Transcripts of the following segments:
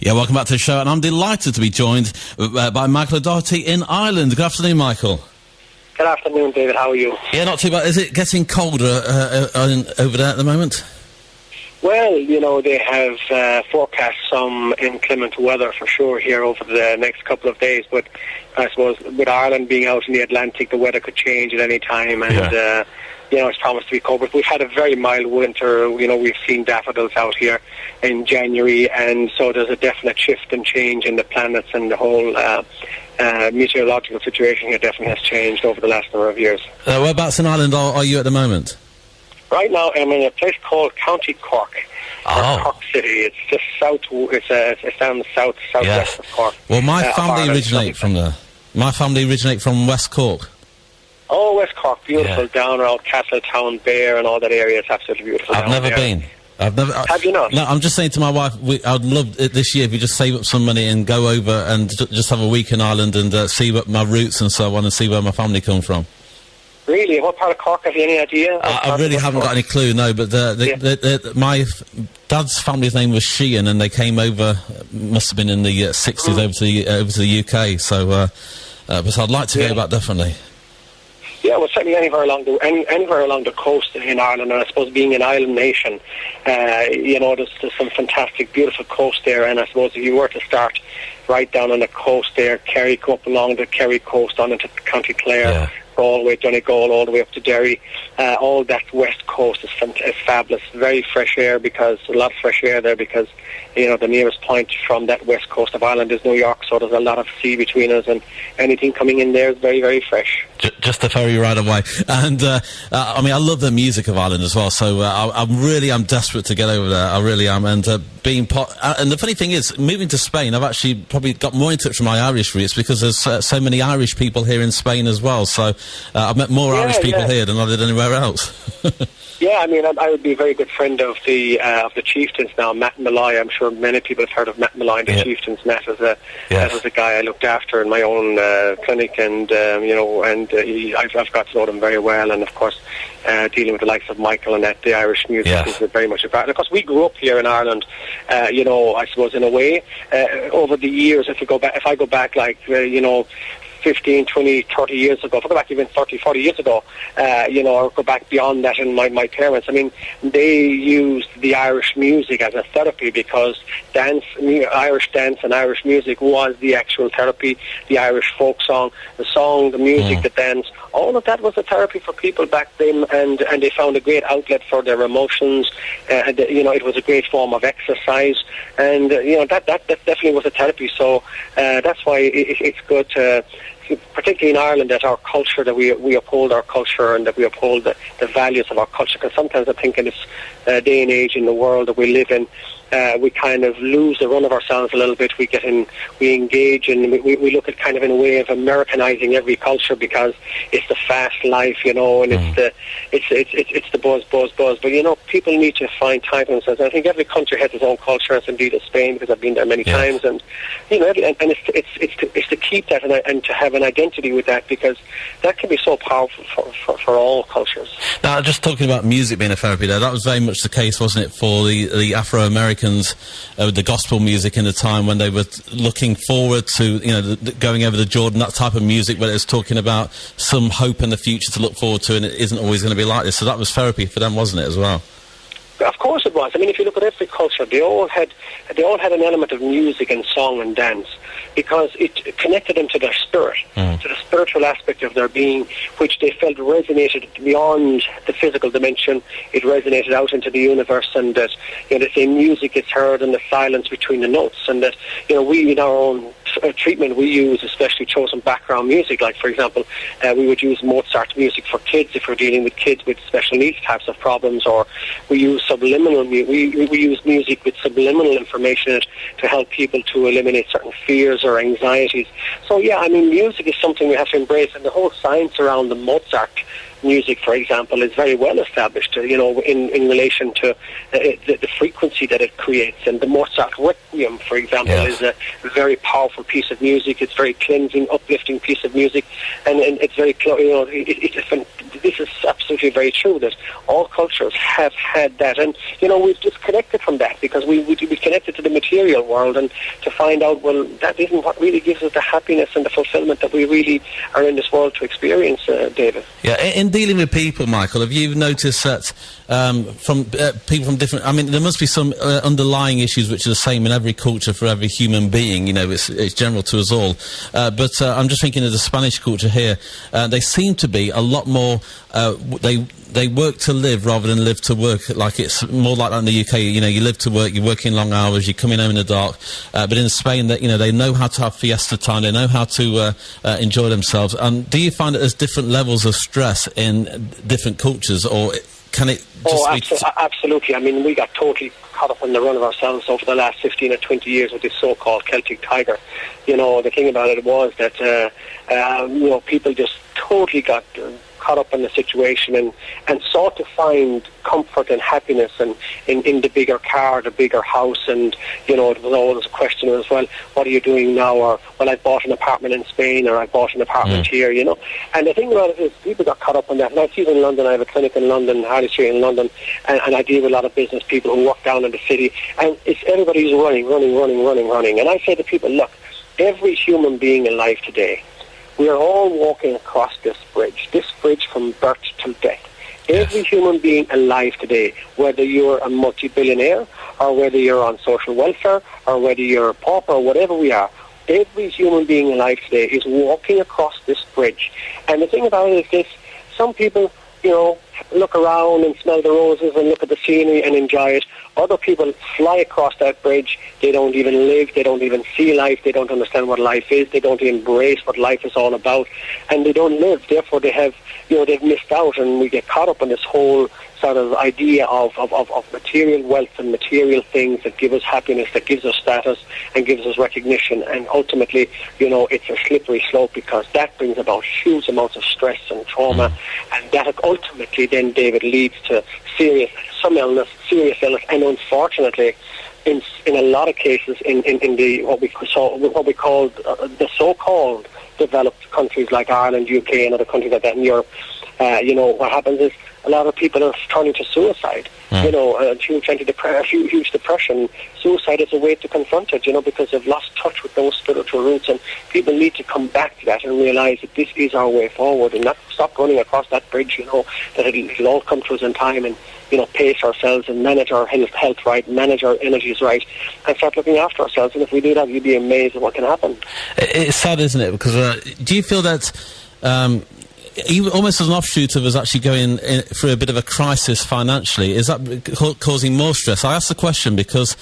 Yeah, welcome back to the show, and I'm delighted to be joined by Michael O'Doherty in Ireland. Good afternoon, Michael. Good afternoon, David. How are you? Yeah, not too bad. Is it getting colder over there at the moment? Well, you know, they have forecast some inclement weather for sure here over the next couple of days, but I suppose with Ireland being out in the Atlantic, the weather could change at any time, and you know, it's promised to be cold. But we've had a very mild winter. You know, we've seen daffodils out here in January, and so there's a definite shift and change in the planets, and the whole meteorological situation here definitely has changed over the last number of years. Whereabouts in Ireland are you at the moment? Right now, I'm in a place called County Cork, or Cork City. It's just it's down the southwest of Cork. Well, my family originate from there. My family originate from West Cork. Oh, West Cork, beautiful, down around Castletown, Bear, and all that area. It's absolutely beautiful. I've never been. Have you not? No, I'm just saying to my wife, I'd love it this year if we just save up some money and go over and just have a week in Ireland and see what my roots and so on, and see where my family come from. Really? What part of Cork? Have you any idea? I really haven't got any clue, no, but my dad's family's name was Sheehan, and they came over, must have been in the 60s, over to the UK, so but I'd like to go back, definitely. Yeah, well, certainly anywhere along the coast in Ireland, and I suppose being an island nation, you know, there's some fantastic, beautiful coast there, and I suppose if you were to start right down on the coast there, Kerry, go up along the Kerry coast on into County Clare, all the way to Donegal, all the way up to Derry, all that west coast is fabulous, very fresh air, because a lot of fresh air there, because, you know, the nearest point from that west coast of Ireland is New York, so there's a lot of sea between us, and anything coming in there is very, very fresh. Just the ferry right away. And, I mean, I love the music of Ireland as well, so I'm desperate to get over there, I really am, and and the funny thing is, moving to Spain, I've actually probably got more in touch with my Irish roots, because there's so many Irish people here in Spain as well, so I've met more Irish people here than I did anywhere else. Yeah, I mean, I would be a very good friend of the Chieftains now, Matt Malloy. I'm sure many people have heard of Matt Malloy and the Chieftains. Matt was a guy I looked after in my own clinic, and you know, and I've got to know them very well, and of course, dealing with the likes of Michael and that, the Irish music is very much a part. And of course, we grew up here in Ireland. You know, I suppose in a way, over the years, if I go back, like you know, 15, 20, 30 years ago, if I go back even 30, 40 years ago, you know, or go back beyond that, and my parents, I mean, they used the Irish music as a therapy, because Irish dance and Irish music was the actual therapy. The Irish folk song, the music, the dance, all of that was a therapy for people back then, and they found a great outlet for their emotions. You know, it was a great form of exercise, and you know, that definitely was a therapy. So that's why it's good to, particularly in Ireland, that our culture, that we uphold our culture, and that we uphold the values of our culture, because sometimes I think in this day and age in the world that we live in, we kind of lose the run of ourselves a little bit. We engage, and we look at kind of in a way of Americanizing every culture, because it's the fast life, you know, and it's the buzz. But you know, people need to find time for themselves. I think every country has its own culture, as indeed as Spain, because I've been there many times, and you know, and it's to keep that and to have an identity with that, because that can be so powerful for all cultures. Now, just talking about music being a therapy there, that was very much the case, wasn't it, for the Afro-Americans with the gospel music in the time when they were looking forward to, you know, going over the Jordan, that type of music where it was talking about some hope in the future to look forward to, and it isn't always going to be like this. So that was therapy for them, wasn't it, as well? Of course it was. I mean, if you look at every culture, they all had an element of music and song and dance, because it connected them to their spirit, to the spiritual aspect of their being, which they felt resonated beyond the physical dimension. It resonated out into the universe, and that, you know, they say music is heard in the silence between the notes, and that, you know, we in our own treatment, we use especially chosen background music. Like, for example, we would use Mozart music for kids if we're dealing with kids with special needs types of problems, or we use subliminal we use music with subliminal information in it to help people to eliminate certain fears or anxieties. So yeah, I mean, music is something we have to embrace, and the whole science around the Mozart music, for example, is very well established, in relation to the frequency that it creates. And the Mozart Requiem, for example, is a very powerful piece of music. It's very cleansing, uplifting piece of music, and it's very, this is absolutely very true that all cultures have had that, and we've disconnected from that because we connected to the material world, and to find out, well, that isn't what really gives us the happiness and the fulfillment that we really are in this world to experience, David. Yeah, in dealing with people, Michael, have you noticed that from people from different... I mean, there must be some underlying issues which are the same in every culture for every human being, it's general to us all. But I'm just thinking of the Spanish culture here. They seem to be a lot more... They work to live rather than live to work. Like, it's more like that in the UK. You live to work, you're working long hours, you're coming home in the dark. But in Spain, that they know how to have fiesta time, they know how to enjoy themselves. And do you find that there's different levels of stress in different cultures, or can it just absolutely. I mean, we got totally caught up in the run of ourselves over the last 15 or 20 years with this so-called Celtic Tiger. The thing about it was that people just totally got caught up in the situation and sought to find comfort and happiness and in the bigger car, the bigger house, and it was always a question as well, what are you doing now? Or, well, I bought an apartment in Spain, or I bought an apartment here, And the thing about it is people got caught up in that. And I see it in London. I have a clinic in London, Harley Street in London, and I deal with a lot of business people who work down in the city, and it's everybody's running. And I say to people, look, every human being alive today, we are all walking across this bridge from birth till death. Every human being alive today, whether you're a multi-billionaire, or whether you're on social welfare, or whether you're a pauper, or whatever we are, every human being alive today is walking across this bridge. And the thing about it is this: some people, look around and smell the roses and look at the scenery and enjoy it. Other people fly across that bridge. They don't even live. They don't even see life. They don't understand what life is. They don't embrace what life is all about. And they don't live. Therefore, they have, they've missed out, and we get caught up in this whole sort of idea of material wealth and material things that give us happiness, that gives us status and gives us recognition. And ultimately, it's a slippery slope, because that brings about huge amounts of stress and trauma. And that ultimately then, David, leads to serious illness, and unfortunately, in a lot of cases, in the what we call the so-called developed countries like Ireland, UK, and other countries like that in Europe, what happens is a lot of people are turning to suicide. Huge depression. Suicide is a way to confront it, because they've lost touch with those spiritual roots, and people need to come back to that and realise that this is our way forward, and not stop running across that bridge, that it'll all come to us in time, and pace ourselves and manage our health right, manage our energies right, and start looking after ourselves. And if we do that, you'd be amazed at what can happen. It's sad, isn't it? Because do you feel that almost as an offshoot of us actually going through a bit of a crisis financially, is that causing more stress? I ask the question because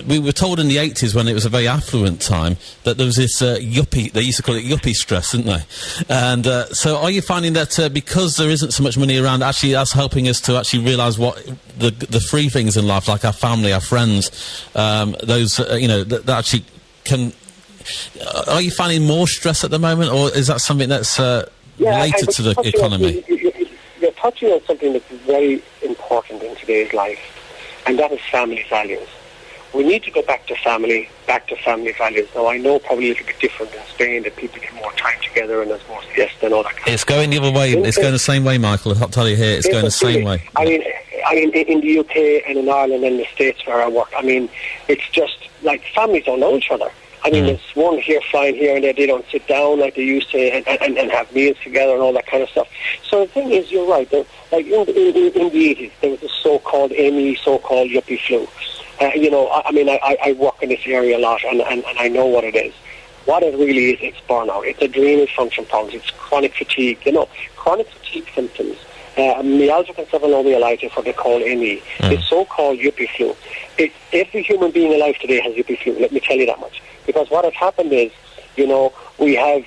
we were told in the 80s, when it was a very affluent time, that there was this yuppie, they used to call it yuppie stress, didn't they? And so are you finding that because there isn't so much money around, actually that's helping us to actually realise what the free things in life, like our family, our friends, those, that actually can... Are you finding more stress at the moment, or is that something that's... related to the economy? You're touching on something that's very important in today's life, and that is family values. We need to go back to family values. Now, I know probably a little bit different in Spain, that people get more time together and there's more siesta and all that kind of stuff. It's going the other way. It's going the same way, Michael. I'll tell you here, it's going the same way. I mean, in the UK and in Ireland and the States where I work, it's just like families don't know each other. There's one here flying here and there. They don't sit down like they used to and have meals together and all that kind of stuff. So the thing is, you're right. Like in the 80s, there was a so-called ME, so-called yuppie flu. I work in this area a lot, and I know what it is. What it really is, it's burnout. It's adrenal function problems. It's chronic fatigue. Chronic fatigue symptoms. Myalgic encephalomyelitis, what they call ME. It's so-called yuppie flu. Every human being alive today has yuppie flu. Let me tell you that much. Because what has happened is, we have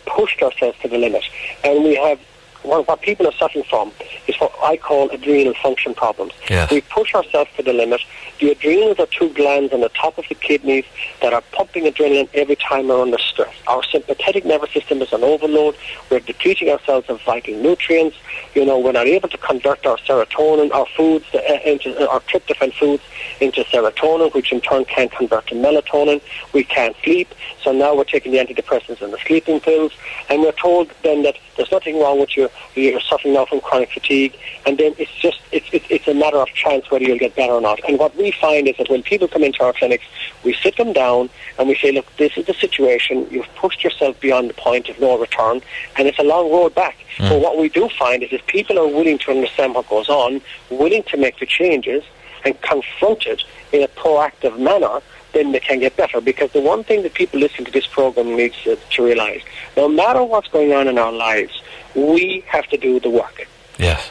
pushed ourselves to the limit, and we have what people are suffering from is what I call adrenal function problems. Yes. We push ourselves to the limit. The adrenals are two glands on the top of the kidneys that are pumping adrenaline every time we're under stress. Our sympathetic nervous system is on overload. We're depleting ourselves of vital nutrients. We're not able to convert our serotonin, our foods, into our tryptophan foods into serotonin, which in turn can convert to melatonin. We can't sleep, so now we're taking the antidepressants and the sleeping pills, and we're told then that there's nothing wrong with you. You're suffering now from chronic fatigue, and then it's a matter of chance whether you'll get better or not. And what we find is that when people come into our clinics, we sit them down and we say, look, this is the situation. You've pushed yourself beyond the point of no return, and it's a long road back. But what we do find is if people are willing to understand what goes on, willing to make the changes and confront it in a proactive manner, then they can get better. Because the one thing that people listening to this program needs to realize, no matter what's going on in our lives, we have to do the work. Yes.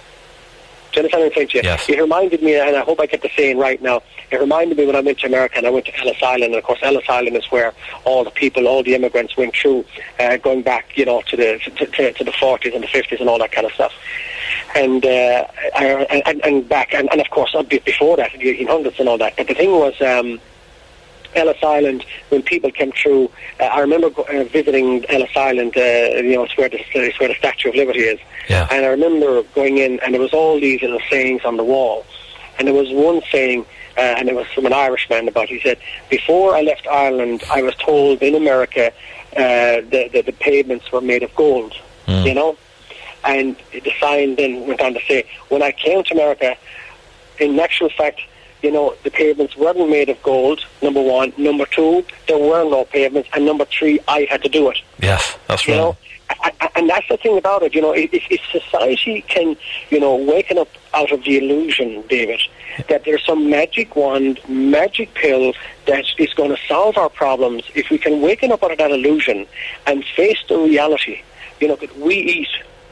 Do you understand what I'm saying to you? Yes. It reminded me, and I hope I get the saying right now, it reminded me when I went to America and I went to Ellis Island, and of course Ellis Island is where all the immigrants went through, going back, to the 40s and the 50s and all that kind of stuff. And back, and of course before that, in the 1800s and all that. But the thing was, Ellis Island, when people came through, I remember visiting Ellis Island. It's where the Statue of Liberty is. Yeah. And I remember going in, and there was all these little sayings on the wall. And there was one saying, and it was from an Irishman he said, before I left Ireland, I was told in America the pavements were made of gold. And the sign then went on to say, when I came to America, in actual fact, the pavements weren't made of gold, number one. Number two, there were no pavements. And number three, I had to do it. Yes, that's right. And that's the thing about it, if society can, waken up out of the illusion, David, that there's some magic wand, magic pill that is going to solve our problems, if we can waken up out of that illusion and face the reality, that we eat,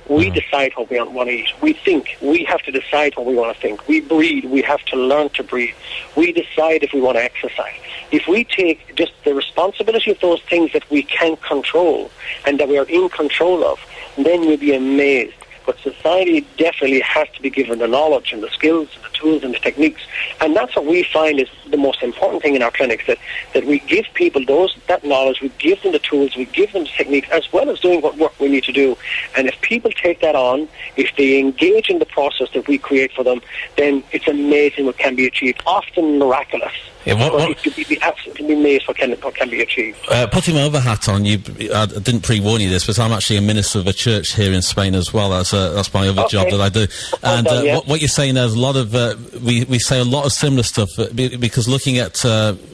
we decide what we want to eat. We think. We have to decide what we want to think. We breathe. We have to learn to breathe. We decide if we want to exercise. If we take just the responsibility of those things that we can control and that we are in control of, then you'll be amazed. But society definitely has to be given the knowledge and the skills and the tools and the techniques. And that's what we find is the most important thing in our clinics, that we give people that knowledge, we give them the tools, we give them the techniques, as well as doing what work we need to do. And if people take that on, if they engage in the process that we create for them, then it's amazing what can be achieved, often miraculous. Yeah, you'd be absolutely amazed what can be achieved. Putting my other hat on, I didn't pre-warn you this, but I'm actually a minister of a church here in Spain as well. That's my other job that I do. And what you're saying, there's a lot of we say a lot of similar stuff because looking at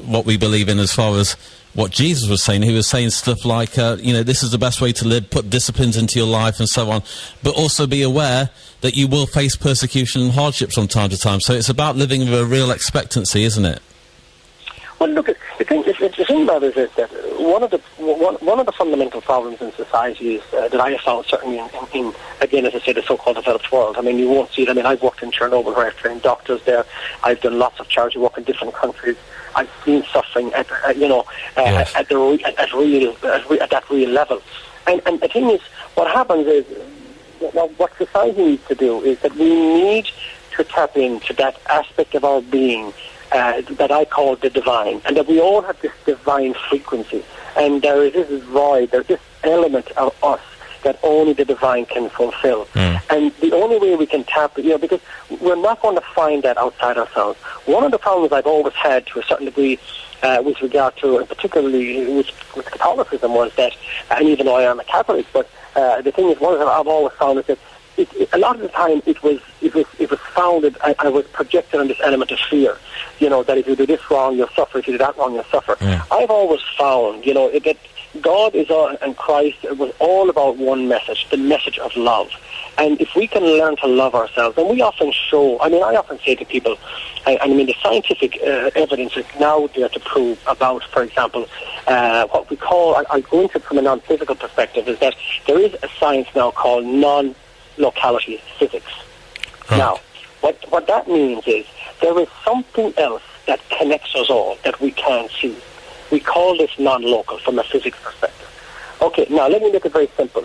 what we believe in as far as what Jesus was saying, he was saying stuff like, this is the best way to live, put disciplines into your life and so on, but also be aware that you will face persecution and hardship from time to time. So it's about living with a real expectancy, isn't it? Well, look, the thing about it is that one of the fundamental problems in society is that I have found certainly in again, as I say, the so-called developed world. I mean, you won't see it. I mean, I've worked in Chernobyl where I've trained doctors there. I've done lots of charity work in different countries. I've seen suffering at that real level. And the thing is, what happens is what society needs to do is that we need to tap into that aspect of our being that I call the divine, and that we all have this divine frequency, and there is this void, there's this element of us that only the divine can fulfill. And the only way we can tap it, because we're not going to find that outside ourselves. One of the problems I've always had to a certain degree with regard to, and particularly with Catholicism, was that, and even though I am a Catholic, but the thing is, one of the I've always found is that a lot of the time it was founded, I was projected on this element of fear, that if you do this wrong, you'll suffer, if you do that wrong, you'll suffer. I've always found, that God is and Christ was all about one message, the message of love. And if we can learn to love ourselves, and we often show, I often say to people, the scientific evidence is now there to prove about, for example, what we call, I go into from a non-physical perspective, is that there is a science now called non-locality physics. Now, what that means is there is something else that connects us all that we can't see. We call this non-local from a physics perspective. Okay, now let me make it very simple.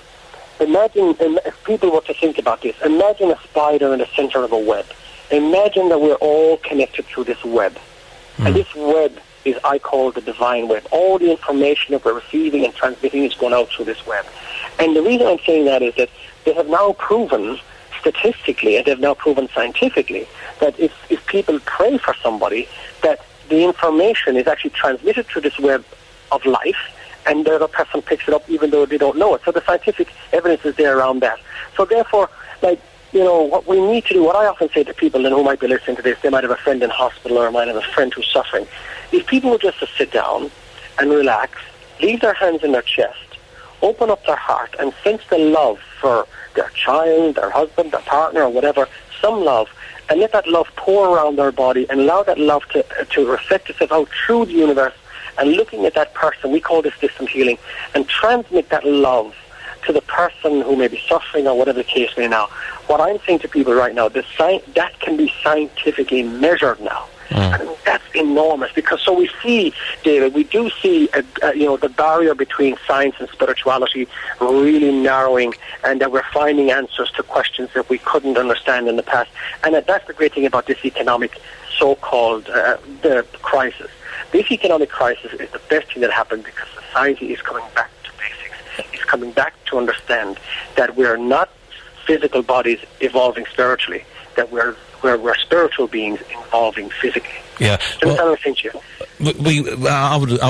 imagine if people were to think about this, imagine a spider in the center of a web. Imagine that we're all connected through this web. And this web is, I call the divine web. All the information that we're receiving and transmitting is going out through this web. And the reason I'm saying that is that they have now proven statistically, and they've now proven scientifically, that if people pray for somebody, that the information is actually transmitted through this web of life, and the other person picks it up even though they don't know it. So the scientific evidence is there around that. So therefore, what we need to do, what I often say to people, and who might be listening to this, they might have a friend in hospital or might have a friend who's suffering, if people were just to sit down and relax, leave their hands in their chest, open up their heart and sense the love for their child, their husband, their partner or whatever, some love, and let that love pour around their body and allow that love to reflect itself out through the universe, and looking at that person, we call this distant healing, and transmit that love to the person who may be suffering or whatever the case may now. What I'm saying to people right now, that can be scientifically measured now. And that's enormous, because so we see, David, we do see the barrier between science and spirituality really narrowing, and that we're finding answers to questions that we couldn't understand in the past. And that's the great thing about this economic so-called the crisis. This economic crisis is the best thing that happened, because society is coming back to basics. It's coming back to understand that we're not physical bodies evolving spiritually, that we're spiritual beings evolving physically. Yeah. I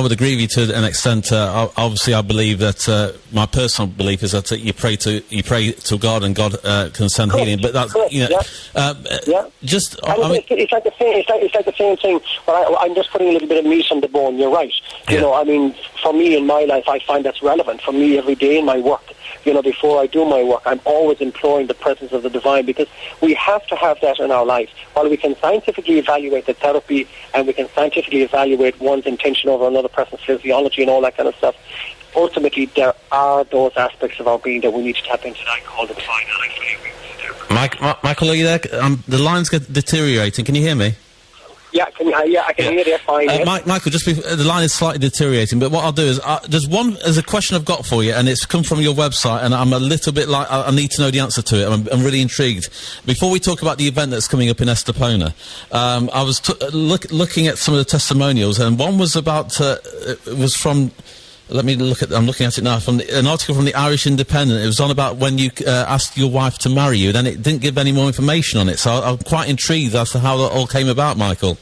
would agree with you to an extent. Obviously, I believe that my personal belief is that you pray to God, and God can send healing. But that's just. It's like the same thing. But I'm just putting a little bit of meat on the bone. You're right. You know, I mean, for me in my life, I find that's relevant. For me, every day in my work, before I do my work, I'm always imploring the presence of the divine, because we have to have that in our life. While we can scientifically evaluate the therapy, and we can scientifically evaluate one's intention over another person's physiology and all that kind of stuff, ultimately there are those aspects of our being that we need to tap into that I call the divine, and I fully agree with you there. Michael, are you there? The line's deteriorating. Can you hear me? Yeah, I can hear you fine. Michael, the line is slightly deteriorating, but what I'll do is, there's a question I've got for you, and it's come from your website, and I'm a little bit like, I need to know the answer to it. I'm really intrigued. Before we talk about the event that's coming up in Estepona, I was looking at some of the testimonials, and one was about, it was from, I'm looking at it now, from an article from the Irish Independent. It was on about when you asked your wife to marry you, then it didn't give any more information on it. So I'm quite intrigued as to how that all came about, Michael.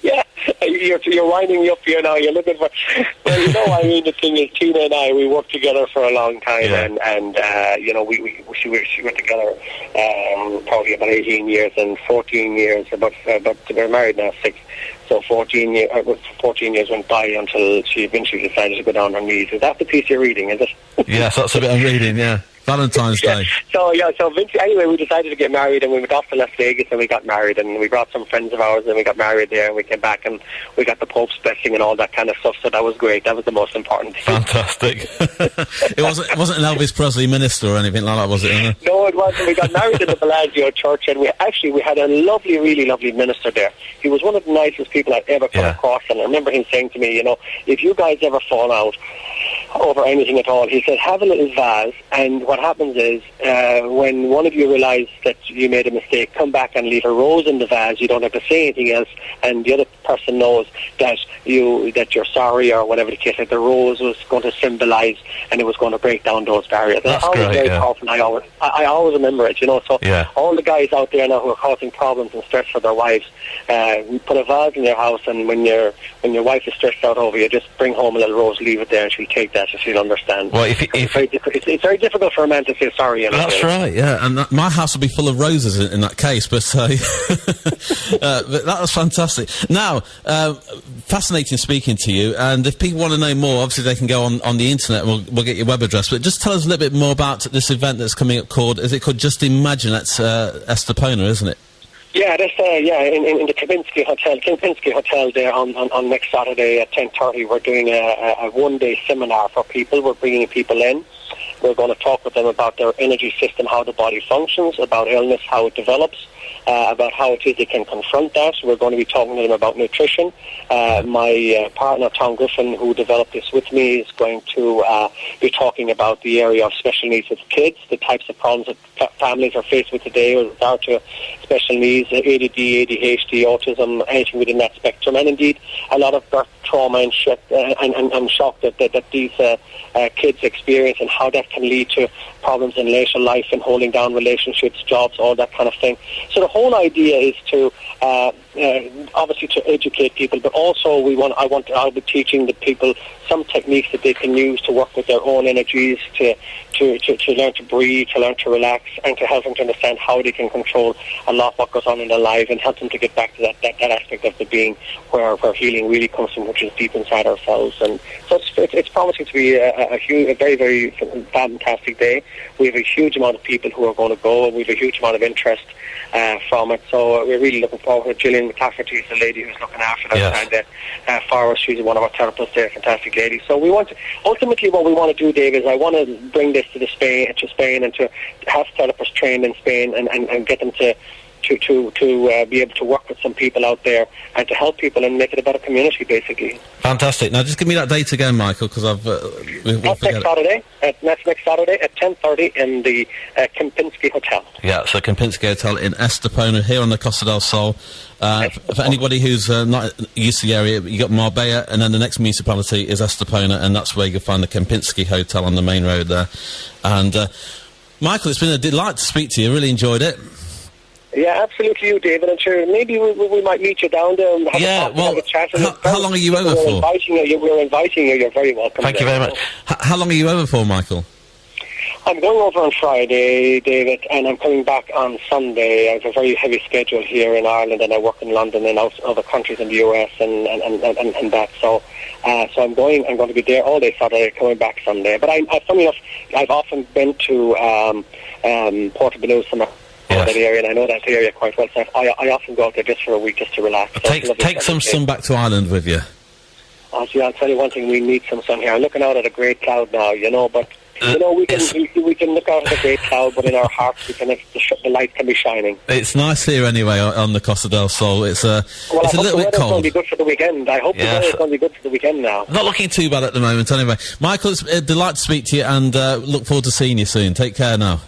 Yeah, you're winding me up here now. You're looking for... Well, the thing is, Tina and I, we worked together for a long time, and she went together probably about 18 years and 14 years, but we're married now 6. So 14 years went by until she eventually decided to go down on her knees. Is that the piece you're reading, is it? Yes, that's the bit I'm reading, yeah. Valentine's Day. So eventually, anyway, we decided to get married, and we went off to Las Vegas, and we got married, and we brought some friends of ours, and we got married there, and we came back, and we got the Pope's blessing and all that kind of stuff. So that was great. That was the most important thing. Fantastic. It wasn't an Elvis Presley minister or anything like that, was it? No, it wasn't. We got married in the Bellagio Church, and we had a really lovely minister there. He was one of the nicest people I've ever come across, and I remember him saying to me, if you guys ever fall out over anything at all, he said, have a little vase, and what happens is, when one of you realize that you made a mistake, come back and leave a rose in the vase. You don't have to say anything else, and the other person knows that you're sorry, or whatever the case. Like the rose was going to symbolize, and it was going to break down those barriers. That's always great, very powerful. I always remember it. So all the guys out there now who are causing problems and stress for their wives, put a vase in their house, and when your wife is stressed out over you, just bring home a little rose, leave it there, and she'll take that, so she'll understand. Well, it's very difficult for a man to say sorry. That's right, yeah, and my house would be full of roses in that case, but but that was fantastic. Now, fascinating speaking to you, and if people want to know more, obviously they can go on the internet, and we'll get your web address, but just tell us a little bit more about this event that's coming up called Just Imagine? That's Estepona, isn't it? Yeah, that's in the Kempinski Hotel there on next Saturday at 10:30. We're doing a one-day seminar for people. We're bringing people in. We're going to talk with them about their energy system, how the body functions, about illness, how it develops, about how it is they can confront that. We're going to be talking to them about nutrition. My partner, Tom Griffin, who developed this with me, is going to be talking about the area of special needs with kids, the types of problems that families are faced with today with regard to special needs, ADD, ADHD, autism, anything within that spectrum, and indeed a lot of birth trauma and shock that these kids experience, and how that can lead to problems in later life and holding down relationships, jobs, all that kind of thing. So the whole idea is to obviously to educate people, but also I'll be teaching the people some techniques that they can use to work with their own energies, to learn to breathe, to learn to relax, and to help them to understand how they can control a lot of what goes on in their lives, and help them to get back to that aspect of the being where healing really comes from, which is deep inside ourselves. And so it's promising to be a very, very fantastic day. We have a huge amount of people who are going to go, and we have a huge amount of interest from it. So we're really looking forward to it. Gillian McCafferty is the lady who's looking after that for us. She's one of our therapists there, fantastic lady. So ultimately what we want to do, Dave, is I want to bring this to Spain and to have therapists trained in Spain and get them to be able to work with some people out there and to help people and make it a better community, basically. Fantastic. Now, just give me that date again, Michael, because That's next Saturday at 10:30 in the Kempinski Hotel. Yeah, so Kempinski Hotel in Estepona, here on the Costa del Sol. For anybody who's not used to the area, you got Marbella, and then the next municipality is Estepona, and that's where you can find the Kempinski Hotel on the main road there. And Michael, it's been a delight to speak to you. Really enjoyed it. Yeah, absolutely, you, David. And sure, maybe we might meet you down there and have a chat. How long are you over for? We're inviting you. You're very welcome. Thank you very much. How long are you over for, Michael? I'm going over on Friday, David, and I'm coming back on Sunday. I have a very heavy schedule here in Ireland, and I work in London and other countries in the US and that. So I'm going to be there all day Saturday, coming back Sunday. But funny enough, I've often been to Portobello, that area, and I know that area quite well. So I often go out there just for a week, just to relax. Take some sun back to Ireland with you. I'll tell you one thing: we need some sun here. I'm looking out at a great cloud now, but. We can look out at the great cloud, but in our hearts, the light can be shining. It's nice here anyway on the Costa del Sol. It's a little bit cold. It's going to be good for the weekend. I hope the weather's going to be good for the weekend now. Not looking too bad at the moment, anyway. Michael, it's a delight to speak to you, and look forward to seeing you soon. Take care now.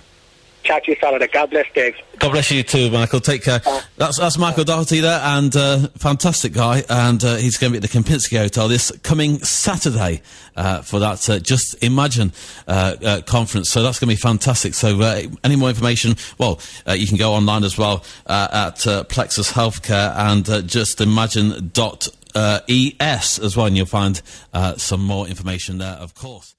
Chat to you Saturday. God bless, Dave. God bless you too, Michael. Take care. That's Michael Doherty there, and fantastic guy, and he's going to be at the Kempinski Hotel this coming Saturday for that Just Imagine conference. So that's going to be fantastic. So any more information, you can go online as well at Plexus Healthcare and justimagine.es as well, and you'll find some more information there, of course.